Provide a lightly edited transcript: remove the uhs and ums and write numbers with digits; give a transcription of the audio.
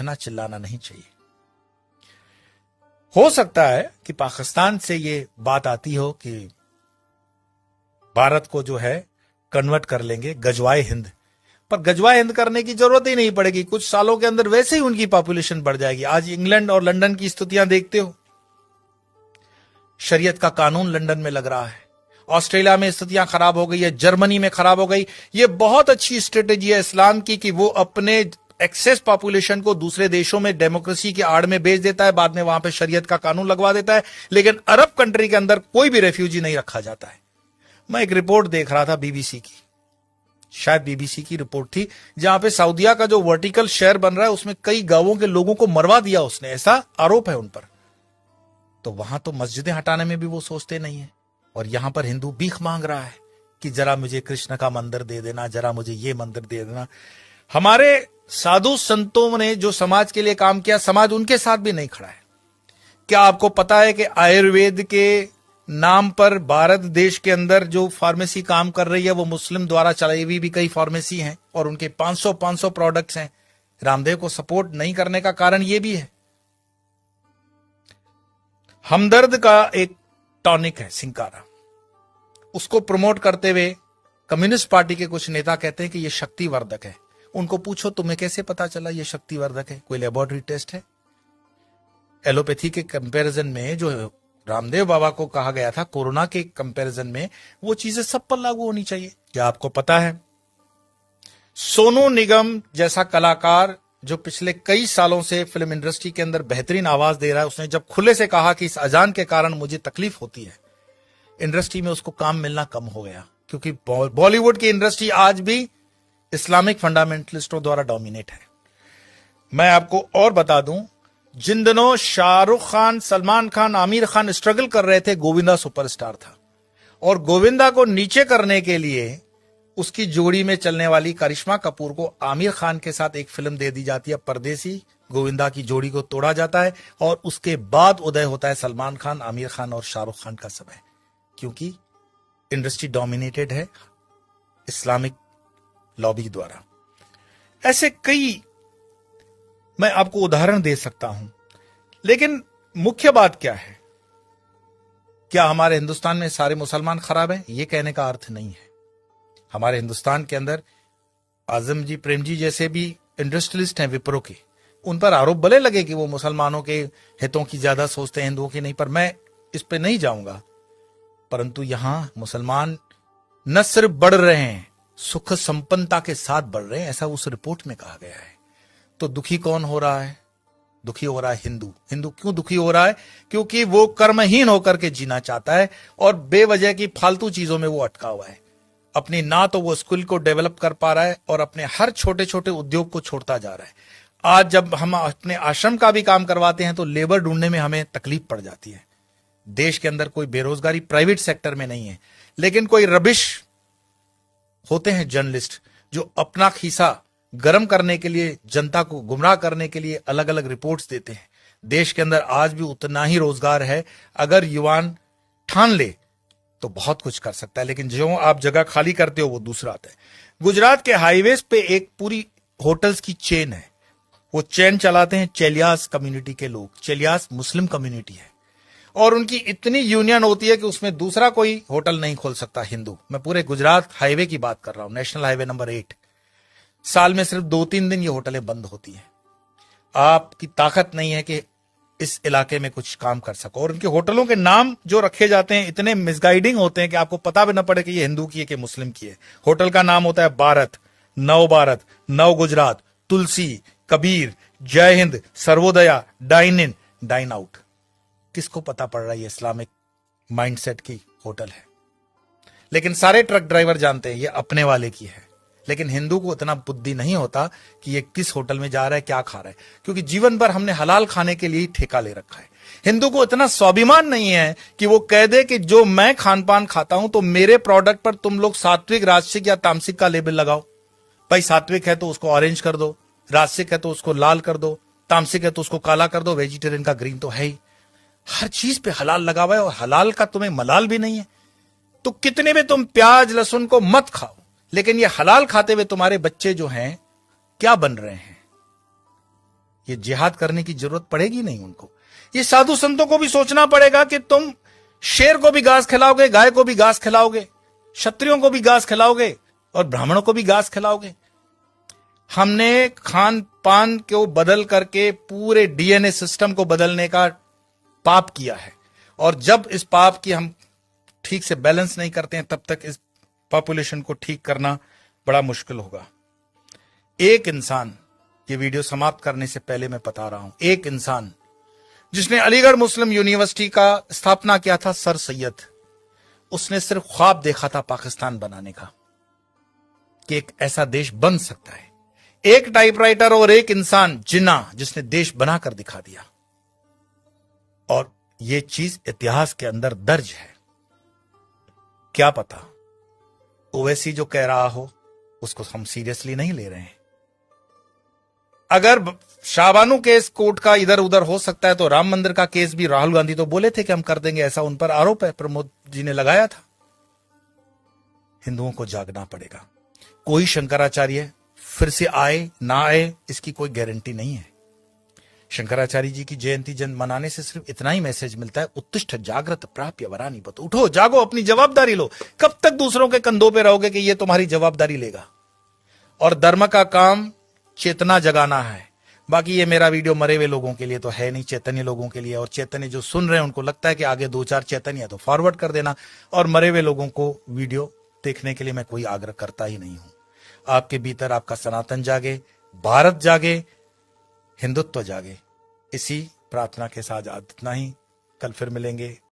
चीखना चिल्लाना नहीं चाहिए। हो सकता है कि पाकिस्तान से ये बात आती हो कि भारत को जो है कन्वर्ट कर लेंगे गजवाए हिंद, पर गजवाए हिंद करने की जरूरत ही नहीं पड़ेगी। कुछ सालों के अंदर वैसे ही उनकी पॉपुलेशन बढ़ जाएगी। आज इंग्लैंड और लंदन की स्थितियां देखते हो, शरीयत का कानून लंदन में लग रहा है, ऑस्ट्रेलिया में स्थितियां खराब हो गई है, जर्मनी में खराब हो गई। ये बहुत अच्छी स्ट्रेटेजी है इस्लाम की कि वो अपने एक्सेस पॉपुलेशन को दूसरे देशों में डेमोक्रेसी की आड़ में बेच देता है, बाद में वहां पे शरीयत का कानून लगवा देता है, लेकिन अरब कंट्री के अंदर कोई भी रेफ्यूजी नहीं रखा जाता है। मैं एक रिपोर्ट देख रहा था बीबीसी की, शायद बीबीसी की रिपोर्ट थी, जहां पे सऊदिया का जो वर्टिकल शेयर बन रहा है उसमें कई गांवों के लोगों को मरवा दिया उसने, ऐसा आरोप है उन पर। तो वहां तो मस्जिदें हटाने में भी वो सोचते नहीं है, और यहां पर हिंदू भीख मांग रहा है कि जरा मुझे कृष्ण का मंदिर दे देना, जरा मुझे ये मंदिर दे देना। हमारे साधु संतों ने जो समाज के लिए काम किया, समाज उनके साथ भी नहीं खड़ा है। क्या आपको पता है कि आयुर्वेद के नाम पर भारत देश के अंदर जो फार्मेसी काम कर रही है वो मुस्लिम द्वारा चलाई हुई भी कई फार्मेसी हैं, और उनके 500 प्रोडक्ट्स हैं। रामदेव को सपोर्ट नहीं करने का कारण यह भी है। हमदर्द का एक टॉनिक है सिंकारा, उसको प्रमोट करते हुए कम्युनिस्ट पार्टी के कुछ नेता कहते हैं कि यह शक्तिवर्धक है। उनको पूछो तुम्हें कैसे पता चला यह शक्तिवर्धक है, कोई लेबोरेटरी टेस्ट है? एलोपैथी के कंपैरिजन में जो रामदेव बाबा को कहा गया था कोरोना के कंपैरिजन में, वो चीजें सब पर लागू होनी चाहिए। क्या आपको पता है सोनू निगम जैसा कलाकार जो पिछले कई सालों से फिल्म इंडस्ट्री के अंदर बेहतरीन आवाज दे रहा है, उसने जब खुले से कहा कि इस अजान के कारण मुझे तकलीफ होती है, इंडस्ट्री में उसको काम मिलना कम हो गया, क्योंकि बॉलीवुड की इंडस्ट्री आज भी इस्लामिक फंडामेंटलिस्टों द्वारा डोमिनेट है। मैं आपको और बता दूं, जिन दिनों शाहरुख खान, सलमान खान, आमिर खान स्ट्रगल कर रहे थे, गोविंदा सुपरस्टार था, और गोविंदा को नीचे करने के लिए उसकी जोड़ी में चलने वाली करिश्मा कपूर को आमिर खान के साथ एक फिल्म दे दी जाती है परदेसी। गोविंदा की जोड़ी को तोड़ा जाता है और उसके बाद उदय होता है सलमान खान, आमिर खान और शाहरुख खान का समय, क्योंकि इंडस्ट्री डोमिनेटेड है इस्लामिक लॉबी द्वारा। ऐसे कई मैं आपको उदाहरण दे सकता हूं, लेकिन मुख्य बात क्या है? क्या हमारे हिंदुस्तान में सारे मुसलमान खराब हैं? यह कहने का अर्थ नहीं है। हमारे हिंदुस्तान के अंदर आजम जी, प्रेम जी जैसे भी इंडस्ट्रियलिस्ट हैं विप्रो के, उन पर आरोप भले लगे कि वो मुसलमानों के हितों की ज्यादा सोचते हैं, हिंदुओं की नहीं, पर मैं इस पे नहीं जाऊंगा। परंतु यहां मुसलमान न सिर्फ बढ़ रहे हैं, सुख संपन्नता के साथ बढ़ रहे हैं, ऐसा उस रिपोर्ट में कहा गया है। तो दुखी कौन हो रहा है? दुखी हो रहा है हिंदू। हिंदू क्यों दुखी हो रहा है? क्योंकि वो कर्महीन होकर के जीना चाहता है और बेवजह की फालतू चीजों में वो अटका हुआ है। अपनी ना तो वो स्किल को डेवलप कर पा रहा है और अपने हर छोटे छोटे उद्योग को छोड़ता जा रहा है। आज जब हम अपने आश्रम का भी काम करवाते हैं तो लेबर ढूंढने में हमें तकलीफ पड़ जाती है। देश के अंदर कोई बेरोजगारी प्राइवेट सेक्टर में नहीं है, लेकिन कोई रबिश होते हैं जर्नलिस्ट जो अपना खीसा गर्म करने के लिए, जनता को गुमराह करने के लिए अलग अलग रिपोर्ट्स देते हैं। देश के अंदर आज भी उतना ही रोजगार है, अगर युवान ठान ले तो बहुत कुछ कर सकता है, लेकिन जो आप जगह खाली करते हो वो दूसरा आता है। गुजरात के हाईवेज पे एक पूरी होटल्स की चेन है, वो चेन चलाते हैं चेलियास कम्युनिटी के लोग। चेलियास मुस्लिम कम्युनिटी है और उनकी इतनी यूनियन होती है कि उसमें दूसरा कोई होटल नहीं खोल सकता हिंदू। मैं पूरे गुजरात हाईवे की बात कर रहा हूं, नेशनल हाईवे नंबर 8। साल में सिर्फ 2-3 दिन ये होटलें बंद होती हैं। आपकी ताकत नहीं है कि इस इलाके में कुछ काम कर सको, और उनके होटलों के नाम जो रखे जाते हैं इतने मिसगाइडिंग होते हैं कि आपको पता भी न पड़े कि ये हिंदू की है कि मुस्लिम की है। होटल का नाम होता है भारत, नव Gujarat, Tulsi, Kabir, Jai Hind, Sarvodaya, dine in, dine out. किसको पता पड़ रहा है ये इस्लामिक माइंडसेट की होटल है? लेकिन सारे ट्रक ड्राइवर जानते हैं ये अपने वाले की है। लेकिन हिंदू को इतना बुद्धि नहीं होता कि ये किस होटल में जा रहा है, क्या खा रहा है, क्योंकि जीवन भर हमने हलाल खाने के लिए ही ठेका ले रखा है। हिंदू को इतना स्वाभिमान नहीं है कि वो कह दे कि जो मैं खान पान खाता हूं तो मेरे प्रोडक्ट पर तुम लोग सात्विक, राजसिक या तामसिक का लेबल लगाओ। भाई सात्विक है तो उसको ऑरेंज कर दो, राजसिक है तो उसको लाल कर दो, तामसिक है तो उसको काला कर दो, वेजिटेरियन का ग्रीन तो है ही। हर चीज पे हलाल लगा हुआ है और हलाल का तुम्हें मलाल भी नहीं है। तो कितने भी तुम प्याज लहसुन को मत खाओ, लेकिन ये हलाल खाते हुए तुम्हारे बच्चे जो हैं क्या बन रहे हैं? ये जिहाद करने की जरूरत पड़ेगी नहीं उनको। ये साधु संतों को भी सोचना पड़ेगा कि तुम शेर को भी घास खिलाओगे, गाय को भी घास खिलाओगे, क्षत्रियों को भी घास खिलाओगे और ब्राह्मणों को भी घास खिलाओगे। हमने खान पान को बदल करके पूरे डीएनए सिस्टम को बदलने का पाप किया है, और जब इस पाप की हम ठीक से बैलेंस नहीं करते हैं तब तक इस पॉपुलेशन को ठीक करना बड़ा मुश्किल होगा। एक इंसान, ये वीडियो समाप्त करने से पहले मैं बता रहा हूं, एक इंसान जिसने अलीगढ़ मुस्लिम यूनिवर्सिटी का स्थापना किया था, सर सैयद, उसने सिर्फ ख्वाब देखा था पाकिस्तान बनाने का, कि एक ऐसा देश बन सकता है। एक टाइपराइटर और एक इंसान जिन्ना, जिसने देश बनाकर दिखा दिया, और यह चीज इतिहास के अंदर दर्ज है। क्या पता ओवैसी जो कह रहा हो उसको हम सीरियसली नहीं ले रहे हैं। अगर शाहबानू केस कोर्ट का इधर उधर हो सकता है तो राम मंदिर का केस भी राहुल गांधी तो बोले थे कि हम कर देंगे, ऐसा उन पर आरोप है, प्रमोद जी ने लगाया था। हिंदुओं को जागना पड़ेगा। कोई शंकराचार्य फिर से आए ना आए इसकी कोई गारंटी नहीं है। शंकराचार्य जी की जयंती जन मनाने से सिर्फ इतना ही मैसेज मिलता है, उत्तिष्ठ जागृत प्राप्य वरानी बत, उठो जागो, अपनी जवाबदारी लो। कब तक दूसरों के कंधों पे रहोगे कि ये तुम्हारी जवाबदारी लेगा? और धर्म का काम चेतना जगाना है। बाकी ये मेरा वीडियो मरे हुए लोगों के लिए तो है नहीं, चैतन्य लोगों के लिए। और चैतन्य जो सुन रहे हैं उनको लगता है कि आगे 2-4 चैतन्य है तो फॉरवर्ड कर देना, और मरे हुए लोगों को वीडियो देखने के लिए मैं कोई आग्रह करता ही नहीं हूं। आपके भीतर आपका सनातन जागे, भारत जागे, हिंदुत्व जागे। इसी प्रार्थना के साथ इतना ही, कल फिर मिलेंगे।